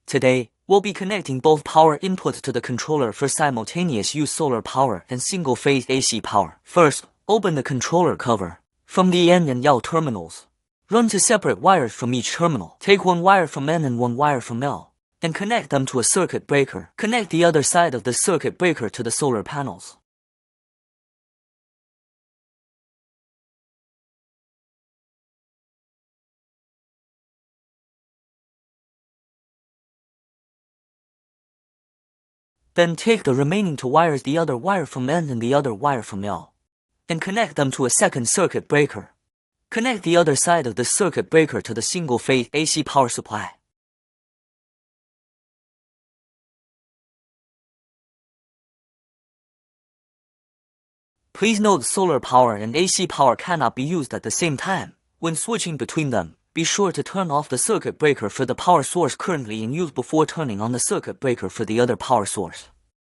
Today, we'll be connecting both power inputs to the controller for simultaneous use solar power and single-phase AC power. First, open the controller cover. From the N and L terminals, run two separate wires from each terminal. Take one wire from N and one wire from L, and connect them to a circuit breaker. Connect the other side of the circuit breaker to the solar panels. Then take the remaining two wires, the other wire from N and the other wire from L, and connect them to a second circuit breaker. Connect the other side of the circuit breaker to the single-phase AC power supply. Please note solar power and AC power cannot be used at the same time. When switching between them, be sure to turn off the circuit breaker for the power source currently in use before turning on the circuit breaker for the other power source.